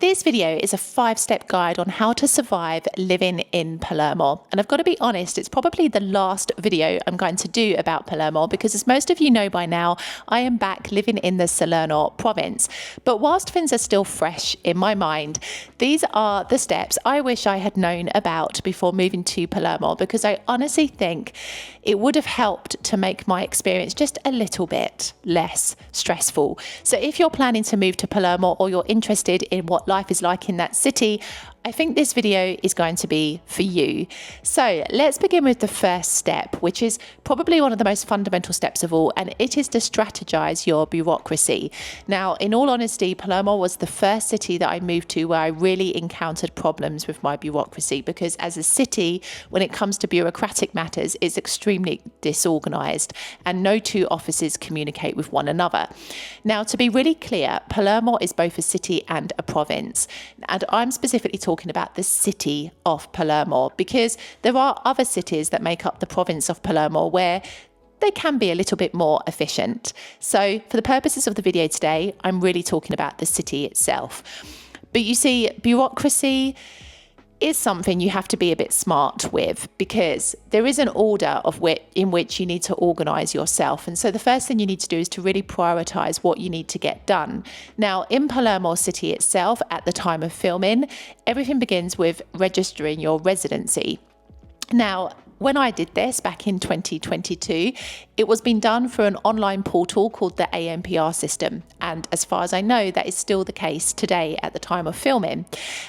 this video is a 5-step guide on how to survive living in Palermo. And I've got to be honest, it's probably the last video I'm going to do about Palermo because, as most of you know by now, I am back living in the Salerno province. But whilst things are still fresh in my mind, these are the steps I wish I had known about before moving to Palermo, because I honestly think it would have helped to make my experience just a little bit less stressful. So if you're planning to move to Palermo or you're interested in what life is like in that city, I think this video is going to be for you. So let's begin with the first step, which is probably one of the most fundamental steps of all, and it is to strategize your bureaucracy. Now, in all honesty, Palermo was the first city that I moved to where I really encountered problems with my bureaucracy, because as a city, when it comes to bureaucratic matters, it's extremely disorganized and no two offices communicate with one another. Now, to be really clear, Palermo is both a city and a province, and I'm specifically talking about the city of Palermo, because there are other cities that make up the province of Palermo where they can be a little bit more efficient. So for the purposes of the video today, I'm really talking about the city itself. But you see, bureaucracy is something you have to be a bit smart with, because there is an order in which you need to organize yourself. And so the first thing you need to do is to really prioritize what you need to get done. Now, in Palermo city itself, at the time of filming, everything begins with registering your residency. Now, when I did this back in 2022, it was being done through an online portal called the ANPR system. And as far as I know, that is still the case today at the time of filming.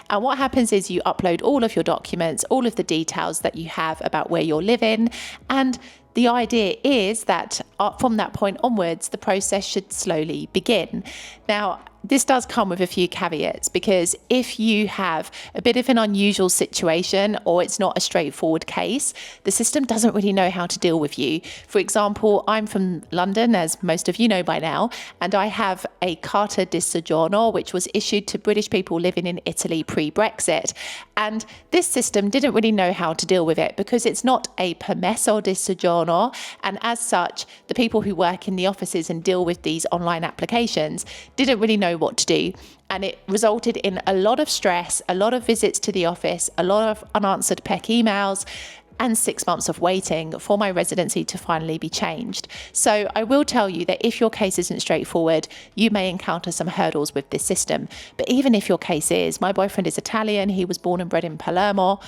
And what happens is you upload all of your documents, all of the details that you have about where you're living. And the idea is that from that point onwards, the process should slowly begin. Now, this does come with a few caveats, because if you have a bit of an unusual situation or it's not a straightforward case, the system doesn't really know how to deal with you. For example, I'm from London, as most of you know by now, and I have a Carta di Soggiorno, which was issued to British people living in Italy pre-Brexit. And this system didn't really know how to deal with it because it's not a permesso di soggiorno. And as such, the people who work in the offices and deal with these online applications didn't really know what to do. And it resulted in a lot of stress, a lot of visits to the office, a lot of unanswered PEC emails, and 6 months of waiting for my residency to finally be changed. So I will tell you that if your case isn't straightforward, you may encounter some hurdles with this system. But even if your case is, my boyfriend is Italian, he was born and bred in Palermo,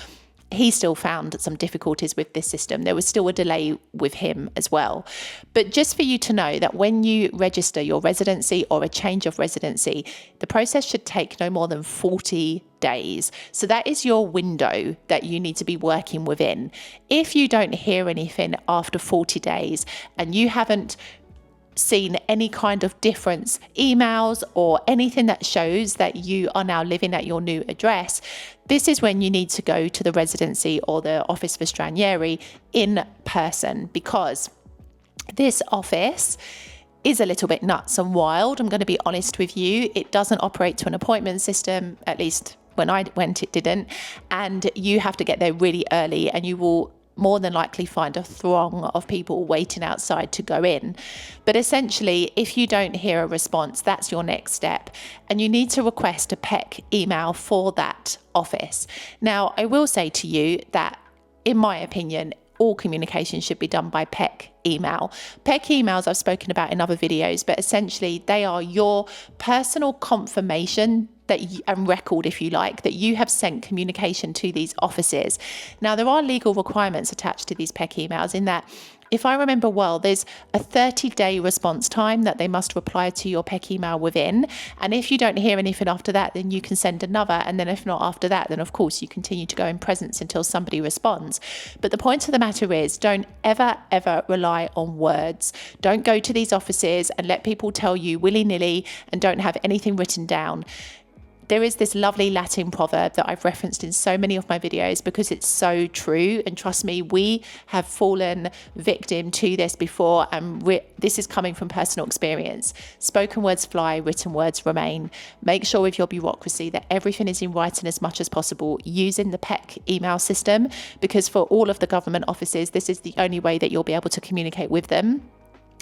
he still found some difficulties with this system. There was still a delay with him as well. But just for you to know that when you register your residency or a change of residency, the process should take no more than 40 days. So that is your window that you need to be working within. If you don't hear anything after 40 days and you haven't seen any kind of difference, emails or anything that shows that you are now living at your new address, this is when you need to go to the residency or the office for stranieri in person, because this office is a little bit nuts and wild. I'm going to be honest with you. It doesn't operate to an appointment system, at least when I went it didn't, and you have to get there really early, and you will more than likely find a throng of people waiting outside to go in. But essentially, if you don't hear a response, that's your next step. And you need to request a PEC email for that office. Now, I will say to you that, in my opinion, all communication should be done by PEC email. PEC emails I've spoken about in other videos, but essentially they are your personal confirmation and record, if you like, that you have sent communication to these offices. Now, there are legal requirements attached to these PEC emails in that, if I remember well, there's a 30-day response time that they must reply to your PEC email within. And if you don't hear anything after that, then you can send another. And then if not after that, then of course you continue to go in presence until somebody responds. But the point of the matter is, don't ever rely on words. Don't go to these offices and let people tell you willy-nilly and don't have anything written down. There is this lovely Latin proverb that I've referenced in so many of my videos because it's so true. And trust me, we have fallen victim to this before. And this is coming from personal experience. Spoken words fly, written words remain. Make sure with your bureaucracy that everything is in writing as much as possible using the PEC email system, because for all of the government offices, this is the only way that you'll be able to communicate with them.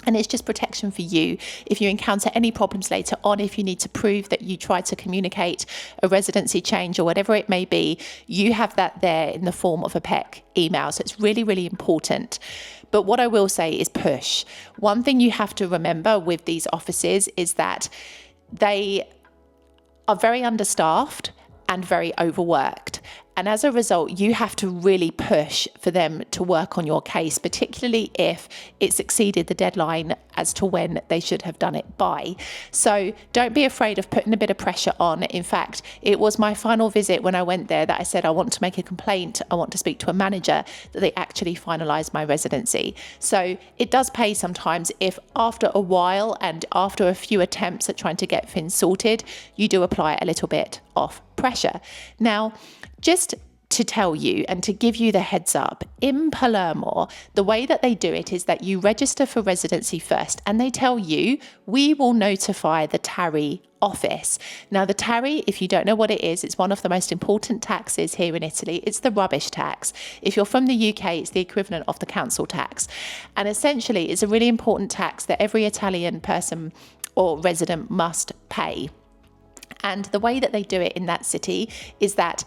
And it's just protection for you. If you encounter any problems later on, if you need to prove that you tried to communicate a residency change or whatever it may be, you have that there in the form of a PEC email. So it's really, really important. But what I will say is push. One thing you have to remember with these offices is that they are very understaffed and very overworked. And as a result, you have to really push for them to work on your case, particularly if it's exceeded the deadline as to when they should have done it by. So don't be afraid of putting a bit of pressure on. In fact, it was my final visit when I went there that I said, I want to make a complaint. I want to speak to a manager, that they actually finalised my residency. So it does pay sometimes if after a while and after a few attempts at trying to get things sorted, you do apply a little bit of pressure. Now, just to tell you and to give you the heads up, in Palermo, the way that they do it is that you register for residency first, and they tell you, we will notify the TARI office. Now, the TARI, if you don't know what it is, it's one of the most important taxes here in Italy. It's the rubbish tax. If you're from the UK, it's the equivalent of the council tax. And essentially, it's a really important tax that every Italian person or resident must pay. And the way that they do it in that city is that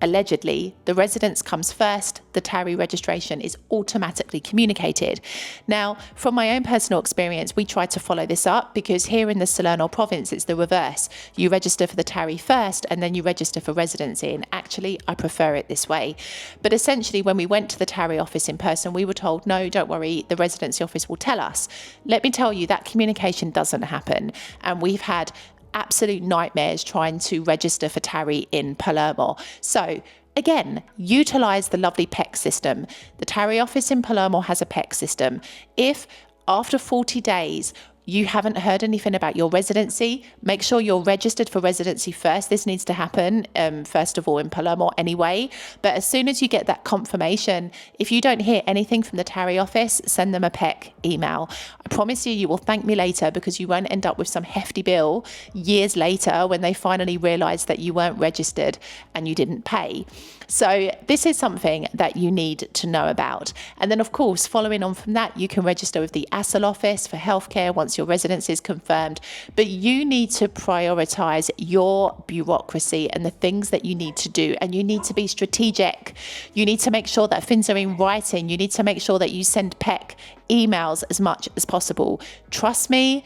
allegedly, the residence comes first, the TARI registration is automatically communicated. Now, from my own personal experience, we try to follow this up because here in the Salerno province, it's the reverse. You register for the TARI first and then you register for residency. And actually, I prefer it this way. But essentially, when we went to the TARI office in person, we were told, no, don't worry, the residency office will tell us. Let me tell you, that communication doesn't happen. And we've had absolute nightmares trying to register for TARI in Palermo. So again, utilize the lovely PEC system. The TARI office in Palermo has a PEC system. If after 40 days, you haven't heard anything about your residency, make sure you're registered for residency first. This needs to happen, first of all, in Palermo anyway. But as soon as you get that confirmation, if you don't hear anything from the TARI office, send them a PEC email. I promise you, you will thank me later because you won't end up with some hefty bill years later when they finally realise that you weren't registered and you didn't pay. So this is something that you need to know about. And then, of course, following on from that, you can register with the ASL office for healthcare once your residency is confirmed. But you need to prioritise your bureaucracy and the things that you need to do. And you need to be strategic. You need to make sure that things are in writing. You need to make sure that you send PEC emails as much as possible. Trust me,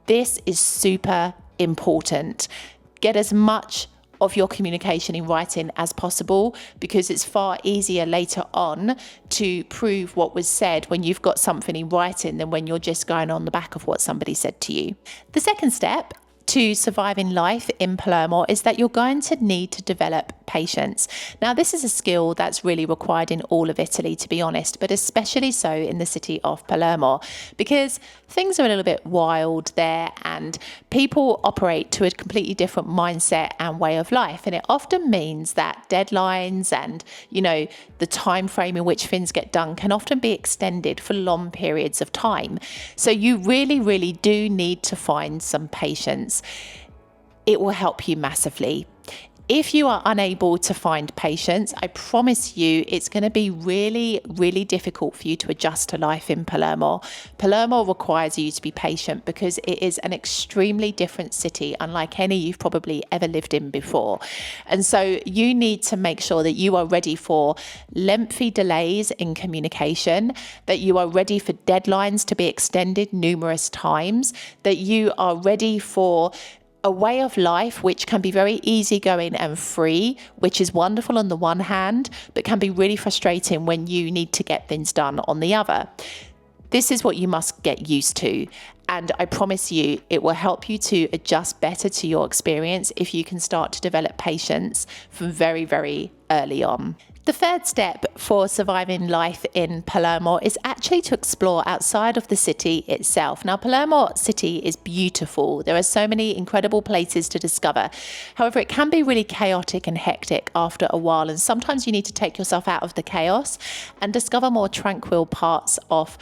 this is super important. Get as much of your communication in writing as possible, because it's far easier later on to prove what was said when you've got something in writing than when you're just going on the back of what somebody said to you. The second step to surviving life in Palermo is that you're going to need to develop patience. Now, this is a skill that's really required in all of Italy, to be honest, but especially so in the city of Palermo, because things are a little bit wild there and people operate to a completely different mindset and way of life. And it often means that deadlines and, the time frame in which things get done can often be extended for long periods of time. So you really, really do need to find some patience. It will help you massively. If you are unable to find patience, I promise you it's going to be really, really difficult for you to adjust to life in Palermo. Palermo requires you to be patient because it is an extremely different city, unlike any you've probably ever lived in before. And so you need to make sure that you are ready for lengthy delays in communication, that you are ready for deadlines to be extended numerous times, that you are ready for a way of life which can be very easygoing and free, which is wonderful on the one hand, but can be really frustrating when you need to get things done on the other. This is what you must get used to. And I promise you, it will help you to adjust better to your experience if you can start to develop patience from very, very early on. The third step for surviving life in Palermo is actually to explore outside of the city itself. Now, Palermo city is beautiful. There are so many incredible places to discover. However, it can be really chaotic and hectic after a while, and sometimes you need to take yourself out of the chaos and discover more tranquil parts of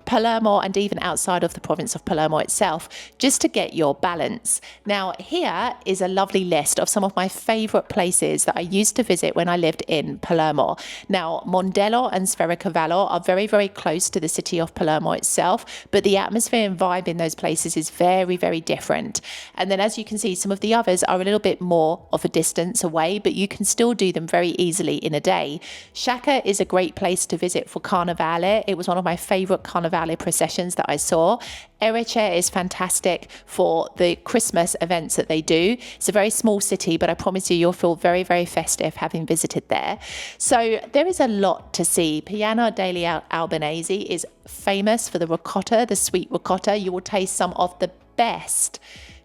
Palermo and even outside of the province of Palermo itself, just to get your balance. Now, here is a lovely list of some of my favorite places that I used to visit when I lived in Palermo. Now, Mondello and Sfericavallo are very, very close to the city of Palermo itself, but the atmosphere and vibe in those places is very, very different. And then as you can see, some of the others are a little bit more of a distance away, but you can still do them very easily in a day. Sciacca is a great place to visit for Carnevale. It was one of my favorite Carnevale processions that I saw. Erece is fantastic for the Christmas events that they do. It's a very small city, but I promise you'll feel very, very festive having visited there. So there is a lot to see. Piana degli Albanese is famous for the ricotta, the sweet ricotta. You will taste some of the best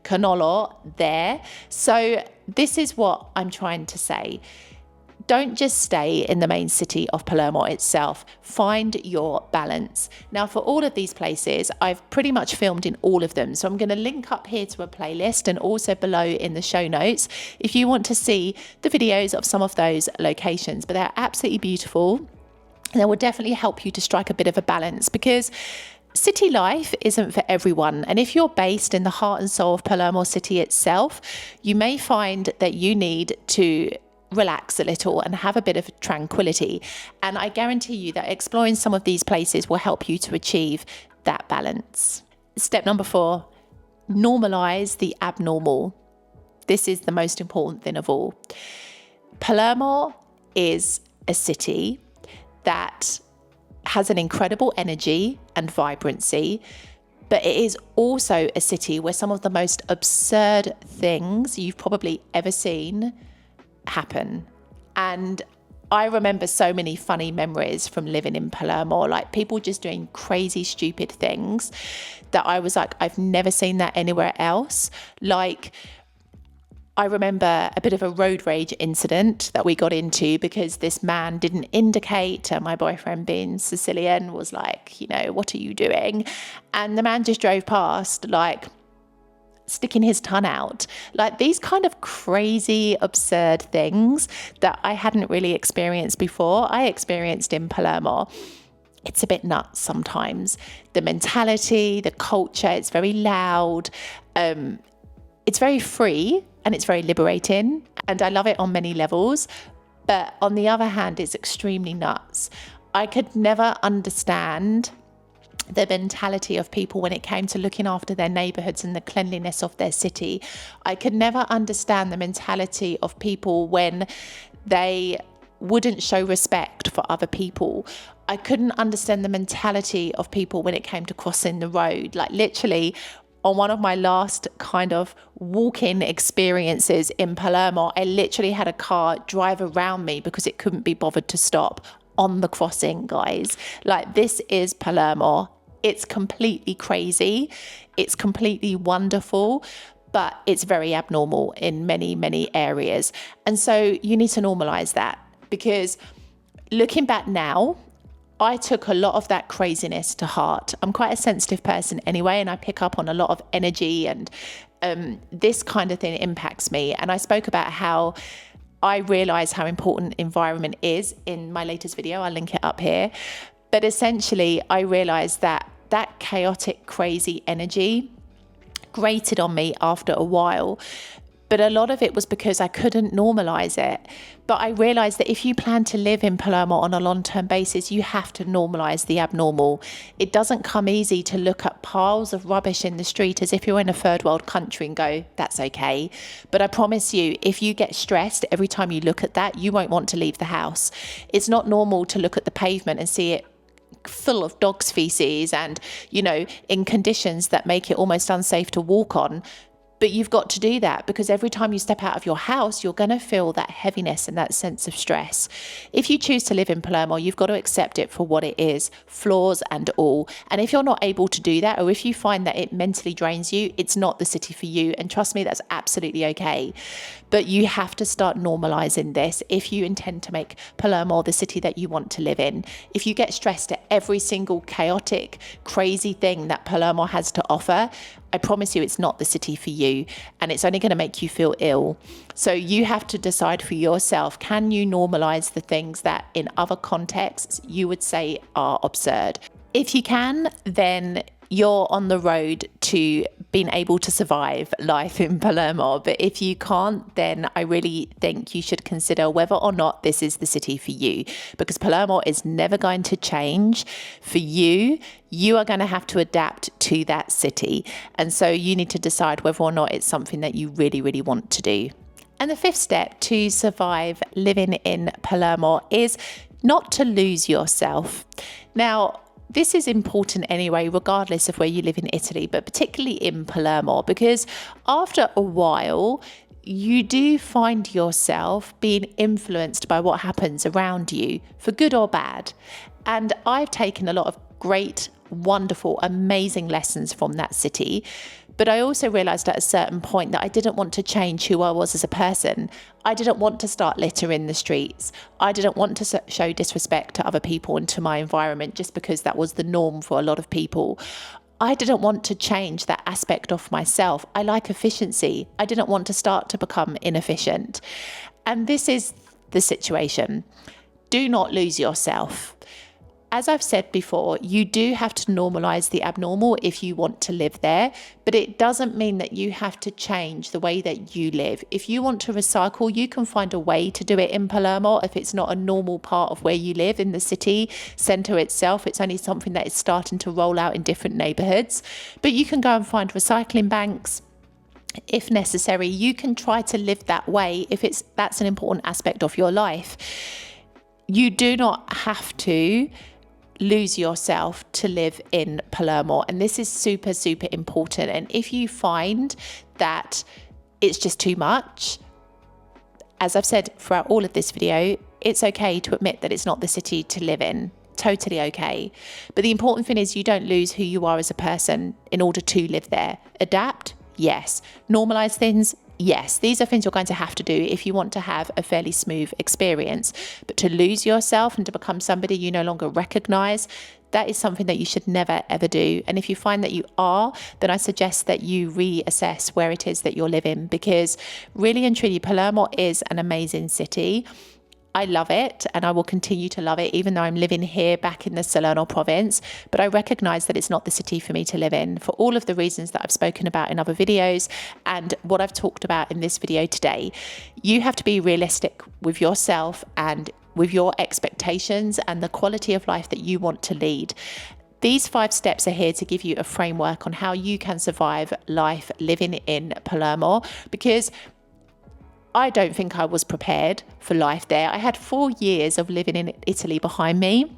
cannolo there. So this is what I'm trying to say. Don't just stay in the main city of Palermo itself. Find your balance. Now, for all of these places, I've pretty much filmed in all of them. So I'm going to link up here to a playlist and also below in the show notes if you want to see the videos of some of those locations. But they're absolutely beautiful. And they will definitely help you to strike a bit of a balance, because city life isn't for everyone. And if you're based in the heart and soul of Palermo city itself, you may find that you need to relax a little and have a bit of tranquility. And I guarantee you that exploring some of these places will help you to achieve that balance. Step number 4, normalize the abnormal. This is the most important thing of all. Palermo is a city that has an incredible energy and vibrancy, but it is also a city where some of the most absurd things you've probably ever seen happen. And I remember so many funny memories from living in Palermo, like people just doing crazy, stupid things that I was like, I've never seen that anywhere else. Like, I remember a bit of a road rage incident that we got into because this man didn't indicate, and my boyfriend, being Sicilian, was like, what are you doing? And the man just drove past, like, sticking his tongue out. Like, these kind of crazy, absurd things that I hadn't really experienced before, I experienced in Palermo. It's a bit nuts sometimes. The mentality, the culture, it's very loud. It's very free and it's very liberating. And I love it on many levels. But on the other hand, it's extremely nuts. I could never understand the mentality of people when it came to looking after their neighborhoods and the cleanliness of their city. I could never understand the mentality of people when they wouldn't show respect for other people. I couldn't understand the mentality of people when it came to crossing the road. Like, literally, on one of my last kind of walk-in experiences in Palermo, I literally had a car drive around me because it couldn't be bothered to stop on the crossing, guys. Like, this is Palermo. It's completely crazy. It's completely wonderful, but it's very abnormal in many, many areas. And so you need to normalize that, because looking back now, I took a lot of that craziness to heart. I'm quite a sensitive person anyway, and I pick up on a lot of energy, and this kind of thing impacts me. And I spoke about how I realize how important environment is in my latest video. I'll link it up here. But essentially, I realized that chaotic, crazy energy grated on me after a while. But a lot of it was because I couldn't normalize it. But I realized that if you plan to live in Palermo on a long-term basis, you have to normalize the abnormal. It doesn't come easy to look at piles of rubbish in the street as if you're in a third world country and go, that's okay. But I promise you, if you get stressed every time you look at that, you won't want to leave the house. It's not normal to look at the pavement and see it full of dog's feces and, in conditions that make it almost unsafe to walk on. But you've got to do that, because every time you step out of your house, you're going to feel that heaviness and that sense of stress. If you choose to live in Palermo, you've got to accept it for what it is, flaws and all. And if you're not able to do that, or if you find that it mentally drains you, it's not the city for you. And trust me, that's absolutely okay. But you have to start normalizing this if you intend to make Palermo the city that you want to live in. If you get stressed at every single chaotic, crazy thing that Palermo has to offer, I promise you it's not the city for you, and it's only going to make you feel ill. So you have to decide for yourself, can you normalize the things that in other contexts you would say are absurd? If you can, then you're on the road to being able to survive life in Palermo. But if you can't, then I really think you should consider whether or not this is the city for you, because Palermo is never going to change for you. You are going to have to adapt to that city. And so you need to decide whether or not it's something that you really, really want to do. And the fifth step to survive living in Palermo is not to lose yourself. Now, this is important anyway, regardless of where you live in Italy, but particularly in Palermo, because after a while, you do find yourself being influenced by what happens around you, for good or bad. And I've taken a lot of great, wonderful, amazing lessons from that city. But I also realised at a certain point that I didn't want to change who I was as a person. I didn't want to start litter in the streets. I didn't want to show disrespect to other people and to my environment just because that was the norm for a lot of people. I didn't want to change that aspect of myself. I like efficiency. I didn't want to start to become inefficient. And this is the situation. Do not lose yourself. As I've said before, you do have to normalize the abnormal if you want to live there, but it doesn't mean that you have to change the way that you live. If you want to recycle, you can find a way to do it in Palermo. If it's not a normal part of where you live in the city centre itself, it's only something that is starting to roll out in different neighbourhoods. But you can go and find recycling banks. If necessary, you can try to live that way if that's an important aspect of your life. You do not have to lose yourself to live in Palermo. And this is super, super important. And if you find that it's just too much, as I've said throughout all of this video, it's okay to admit that it's not the city to live in. Totally okay. But the important thing is you don't lose who you are as a person in order to live there. Adapt, yes. Normalize things, yes. These are things you're going to have to do if you want to have a fairly smooth experience. But to lose yourself and to become somebody you no longer recognize, that is something that you should never, ever do. And if you find that you are, then I suggest that you reassess where it is that you're living, because really and truly, Palermo is an amazing city. I love it and I will continue to love it, even though I'm living here back in the Salerno province. But I recognize that it's not the city for me to live in for all of the reasons that I've spoken about in other videos and what I've talked about in this video today. You have to be realistic with yourself and with your expectations and the quality of life that you want to lead. These 5 steps are here to give you a framework on how you can survive life living in Palermo, because I don't think I was prepared for life there. I had 4 years of living in Italy behind me.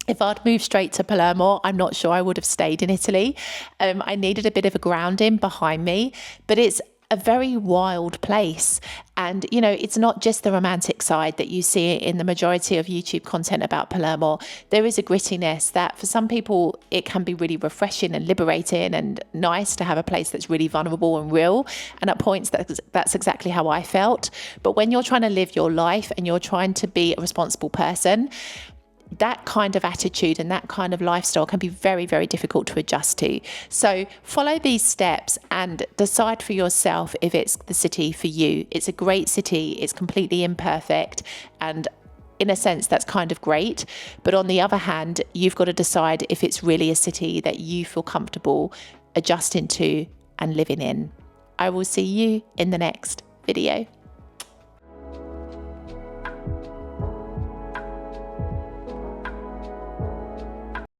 If I'd moved straight to Palermo, I'm not sure I would have stayed in Italy. I needed a bit of a grounding behind me, but it's a very wild place. And, you know, it's not just the romantic side that you see in the majority of YouTube content about Palermo. There is a grittiness that for some people, it can be really refreshing and liberating and nice to have a place that's really vulnerable and real. And at points, that's exactly how I felt. But when you're trying to live your life and you're trying to be a responsible person, that kind of attitude and that kind of lifestyle can be very, very difficult to adjust to. So follow these steps and decide for yourself if it's the city for you. It's a great city. It's completely imperfect. And in a sense, that's kind of great. But on the other hand, you've got to decide if it's really a city that you feel comfortable adjusting to and living in. I will see you in the next video.